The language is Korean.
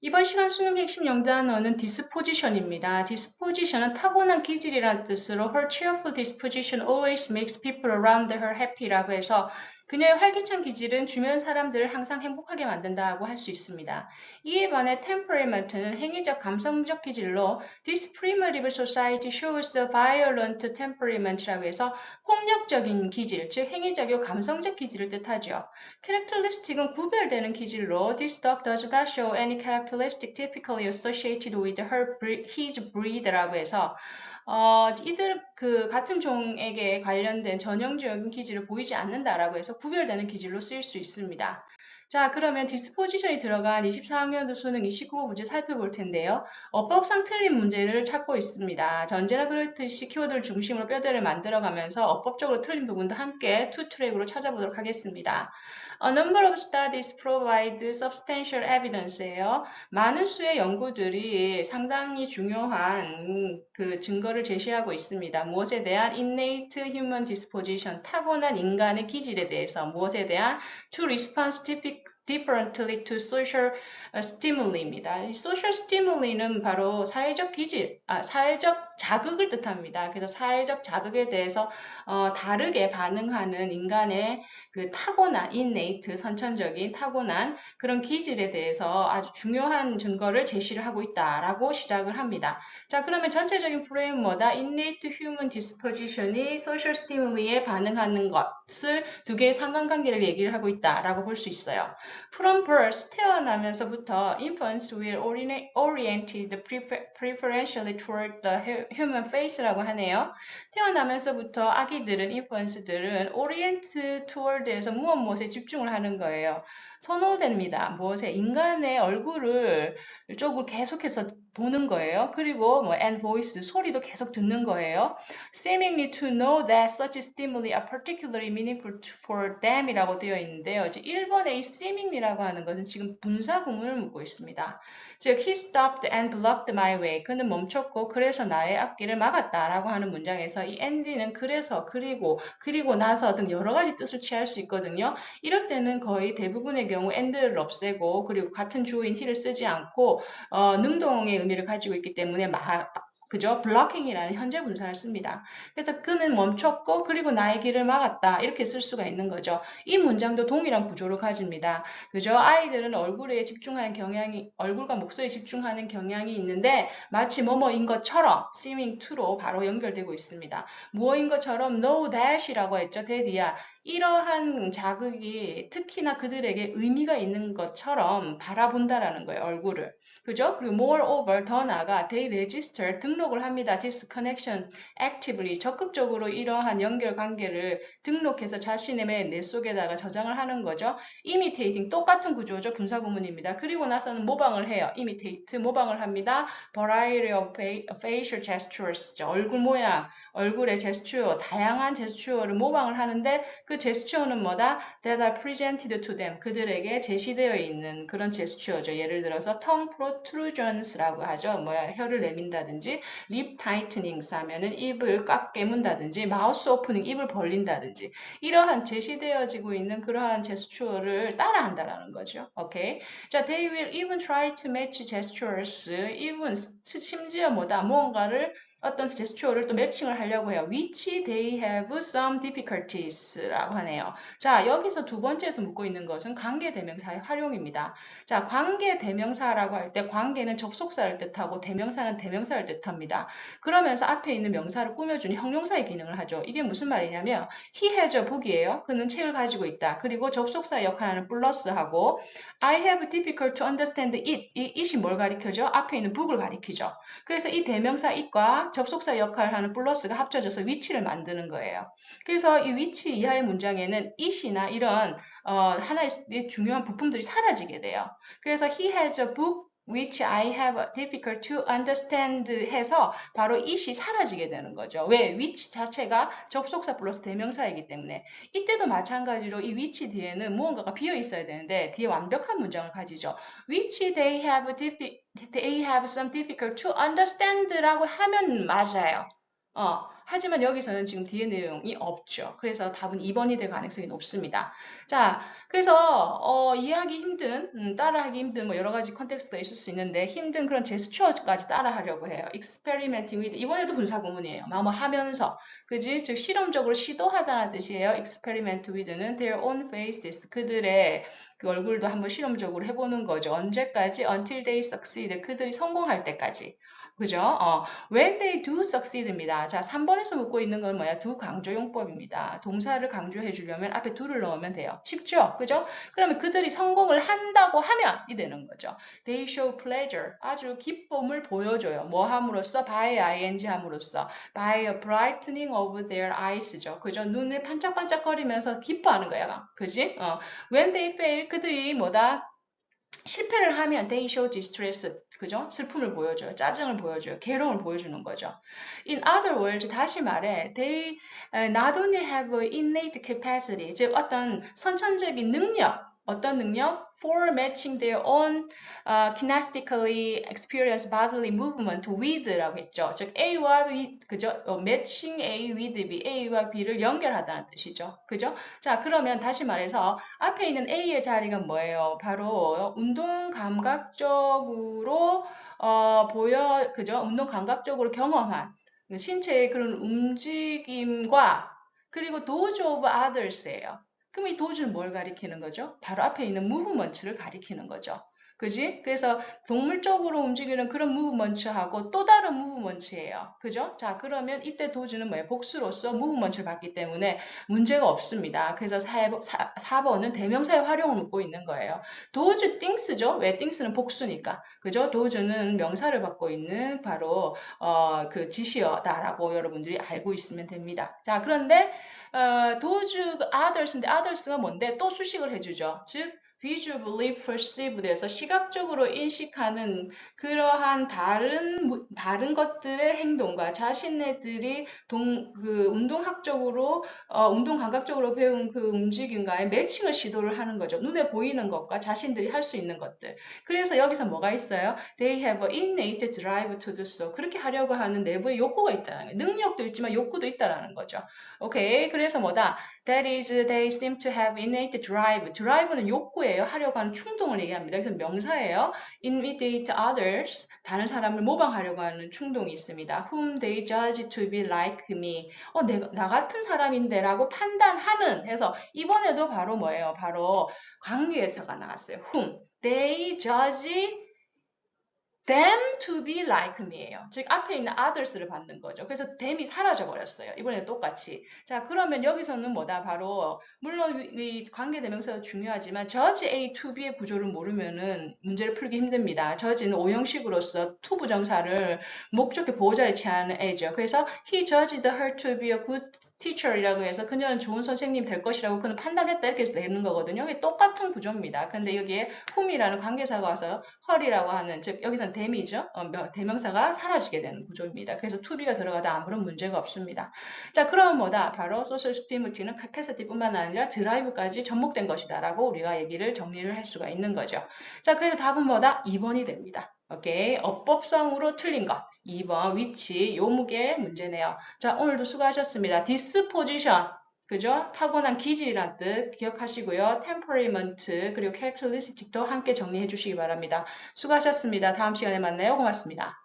이번 시간 수능 핵심 영단어는 disposition입니다. disposition은 타고난 기질이란 뜻으로 her cheerful disposition always makes people around her happy라고 해서 그녀의 활기찬 기질은 주변 사람들을 항상 행복하게 만든다고 할 수 있습니다. 이에 반해 temperament는 행위적 감성적 기질로 this primitive society shows the violent temperament라고 해서 폭력적인 기질, 즉 행위적이고 감성적 기질을 뜻하죠. characteristic은 구별되는 기질로 this dog does not show any characteristic typically associated with his breed라고 해서 이들 같은 종에게 관련된 전형적인 기질을 보이지 않는다라고 해서 구별되는 기질로 쓰일 수 있습니다. 자, 그러면 디스포지션이 들어간 24학년도 수능 29호 문제 살펴볼 텐데요. 어법상 틀린 문제를 찾고 있습니다. 전제나 그렇듯이 키워드를 중심으로 뼈대를 만들어가면서 어법적으로 틀린 부분도 함께 투 트랙으로 찾아보도록 하겠습니다. A number of studies provide substantial evidence예요. 많은 수의 연구들이 상당히 중요한 증거를 제시하고 있습니다. 무엇에 대한 innate human disposition, 타고난 인간의 기질에 대해서 무엇에 대한 to respond differently to social stimul이입니다. 이 social stimul이는 바로 사회적 기질, 사회적 자극을 뜻합니다. 그래서 사회적 자극에 대해서 다르게 반응하는 인간의 타고난, innate, 선천적인 타고난 그런 기질에 대해서 아주 중요한 증거를 제시를 하고 있다라고 시작을 합니다. 자, 그러면 전체적인 프레임은 뭐다? innate human disposition이 social stimul이에 반응하는 것을 두 개의 상관관계를 얘기를 하고 있다라고 볼 수 있어요. From birth, 태어나면서부터 infants will oriented preferentially toward the human face라고 하네요. 태어나면서부터 아기들은, infants들은 orient toward에서 무엇에 집중을 하는 거예요. 선호됩니다. 무엇에? 인간의 얼굴을 쪽을 계속해서 보는 거예요. 그리고 and voice, 소리도 계속 듣는 거예요. Seemingly to know that such stimuli are particularly meaningful for them 이라고 되어 있는데요. 이제 1번의 이 seemingly라고 하는 것은 지금 분사 구문을 묻고 있습니다. 즉, he stopped and blocked my way. 그는 멈췄고 그래서 나의 앞길을 막았다라고 하는 문장에서 이 and는 그래서, 그리고 나서 등 여러 가지 뜻을 취할 수 있거든요. 이럴 때는 거의 대부분의 경우 and를 없애고 그리고 같은 주어인 he를 쓰지 않고 능동의 의미를 가지고 있기 때문에 그죠? 블로킹이라는 현재 분사를 씁니다. 그래서 그는 멈췄고 그리고 나의 길을 막았다. 이렇게 쓸 수가 있는 거죠. 이 문장도 동일한 구조를 가집니다. 그죠? 아이들은 얼굴에 집중하는 경향이, 얼굴과 목소리에 집중하는 경향이 있는데 마치 뭐뭐인 것처럼 seeming to로 바로 연결되고 있습니다. 뭐인 것처럼 know that이라고 했죠. that이야. 이러한 자극이 특히나 그들에게 의미가 있는 것처럼 바라본다라는 거예요. 얼굴을. 그죠? 그리고 moreover, 더 나아가 they register, 등록을 합니다. this connection actively, 적극적으로 이러한 연결관계를 등록해서 자신의 뇌 속에다가 저장을 하는 거죠. imitating, 똑같은 구조죠. 분사구문입니다. 그리고 나서는 모방을 해요. imitate, 모방을 합니다. variety of facial gestures, 얼굴 모양, 얼굴의 제스처, 다양한 제스처를 모방을 하는데 그 제스처는 뭐다? that are presented to them, 그들에게 제시되어 있는 그런 제스처죠. 예를 들어서 tongue protrusions라고 하죠. 혀를 내민다든지, lip tightenings 하면은 입을 꽉 깨문다든지, mouth opening, 입을 벌린다든지, 이러한 제시되어지고 있는 그러한 제스처를 따라한다라는 거죠. 오케이. 자, they will even try to match gestures, even 심지어 무언가를 어떤 제스처를 또 매칭을 하려고 해요. which they have some difficulties라고 하네요. 자, 여기서 두 번째에서 묻고 있는 것은 관계대명사의 활용입니다. 자, 관계대명사라고 할 때 관계는 접속사를 뜻하고 대명사는 대명사를 뜻합니다. 그러면서 앞에 있는 명사를 꾸며주는 형용사의 기능을 하죠. 이게 무슨 말이냐면 he has a book이에요. 그는 책을 가지고 있다. 그리고 접속사의 역할하는 플러스하고 I have difficult to understand it. 이 it이 뭘 가리켜죠? 앞에 있는 book을 가리키죠. 그래서 이 대명사 it과 접속사 역할을 하는 플러스가 합쳐져서 위치를 만드는 거예요. 그래서 이 위치 이하의 문장에는 it이나 이런 하나의 중요한 부품들이 사라지게 돼요. 그래서 he has a book which I have difficult to understand 해서 바로 it이 사라지게 되는 거죠. 왜? which 자체가 접속사 플러스 대명사이기 때문에. 이때도 마찬가지로 이 which 뒤에는 무언가가 비어 있어야 되는데 뒤에 완벽한 문장을 가지죠. which they have some difficult to understand라고 하면 맞아요. 하지만 여기서는 지금 뒤에 내용이 없죠. 그래서 답은 2번이 될 가능성이 높습니다. 자, 그래서 이해하기 힘든, 따라하기 힘든 뭐 여러 가지 컨텍스트가 있을 수 있는데 힘든 그런 제스처까지 따라하려고 해요. experimenting with 이번에도 분사구문이에요. 뭐 하면서 그지? 즉 실험적으로 시도하다는 뜻이에요. experiment with는 their own faces 그들의 그 얼굴도 한번 실험적으로 해보는 거죠. 언제까지? until they succeed 그들이 성공할 때까지. 그죠? when they do succeed입니다. 자, 3번에서 묻고 있는 건 뭐야? do 강조용법입니다. 동사를 강조해 주려면 앞에 do를 넣으면 돼요. 쉽죠? 그죠? 그러면 그들이 성공을 한다고 하면 이 되는 거죠. They show pleasure. 아주 기쁨을 보여줘요. 뭐 함으로써? by ing 함으로써. by a brightening of their eyes죠. 그죠? 눈을 반짝반짝거리면서 기뻐하는 거야. 그지? when they fail. 그들이 뭐다? 실패를 하면 they show distress, 그죠? 슬픔을 보여줘요. 짜증을 보여줘요. 괴로움을 보여주는 거죠. In other words, 다시 말해, they not only have innate capacity, 즉 어떤 선천적인 능력, 어떤 능력? For matching their own kinesthetically experienced bodily movement with라고 했죠. 즉 A와 B, 그죠? matching A with B, A와 B를 연결하다는 뜻이죠. 그죠? 자, 그러면 다시 말해서 앞에 있는 A의 자리가 뭐예요? 바로 운동 감각적으로 그죠? 운동 감각적으로 경험한 신체의 그런 움직임과 그리고 doze of others예요. 그럼 이 doze는 뭘 가리키는 거죠? 바로 앞에 있는 movement를 가리키는 거죠. 그지? 그래서 동물적으로 움직이는 그런 무브먼트하고 또 다른 무브먼트예요. 그죠? 자, 그러면 이때 도즈는 뭐예요? 복수로서 무브먼트를 받기 때문에 문제가 없습니다. 그래서 4번은 대명사의 활용을 묻고 있는 거예요. 도즈 things죠? 왜 things는 복수니까. 그죠? 도즈는 명사를 받고 있는 바로 그 지시어다라고 여러분들이 알고 있으면 됩니다. 자, 그런데 those others인데 others가 뭔데? 또 수식을 해주죠. 즉 visually perceived에서 시각적으로 인식하는 그러한 다른 것들의 행동과 자신네들이 운동학적으로 운동 감각적으로 배운 그 움직임과의 매칭을 시도를 하는 거죠. 눈에 보이는 것과 자신들이 할 수 있는 것들. 그래서 여기서 뭐가 있어요? They have an innate drive to do so. 그렇게 하려고 하는 내부의 욕구가 있다는 거예요. 능력도 있지만 욕구도 있다라는 거죠. 오케이. 그래서 뭐다? That is, they seem to have innate drive. drive는 욕구예요. 하려고 하는 충동을 얘기합니다. 그래서 명사예요. imitate others. 다른 사람을 모방하려고 하는 충동이 있습니다. Whom they judge to be like me. 나 같은 사람인데 라고 판단하는 해서 이번에도 바로 뭐예요? 바로 관계대사가 나왔어요. Whom. They judge them to be like me예요. 즉 앞에 있는 others를 받는 거죠. 그래서 them이 사라져 버렸어요. 이번에 똑같이. 자, 그러면 여기서는 뭐다? 바로 물론 이 관계대명사가 중요하지만 judge A to B의 구조를 모르면은 문제를 풀기 힘듭니다. judge는 오형식으로서 to 부정사를 목적의 보호자를 취하는 애죠. 그래서 he judged her to be a good teacher이라고 해서 그녀는 좋은 선생님 될 것이라고 그는 판단했다 이렇게 내는 거거든요. 이게 똑같은 구조입니다. 근데 여기에 whom이라는 관계사가 와서 her이라고 하는 즉 여기서는 them이죠. 대명사가 사라지게 되는 구조입니다. 그래서 to be가 들어가도 아무런 문제가 없습니다. 자, 그럼 뭐다? 바로 social stimulative는 capacity뿐만 아니라 drive까지 접목된 것이다 라고 우리가 얘기를 정리를 할 수가 있는 거죠. 자, 그래서 답은 뭐다? 2번이 됩니다. 오케이. 어법상으로 틀린 것. 2번 위치 요목의 문제네요. 자, 오늘도 수고하셨습니다. disposition. 그죠? 타고난 기질이란 뜻 기억하시고요. temperament 그리고 characteristic도 함께 정리해 주시기 바랍니다. 수고하셨습니다. 다음 시간에 만나요. 고맙습니다.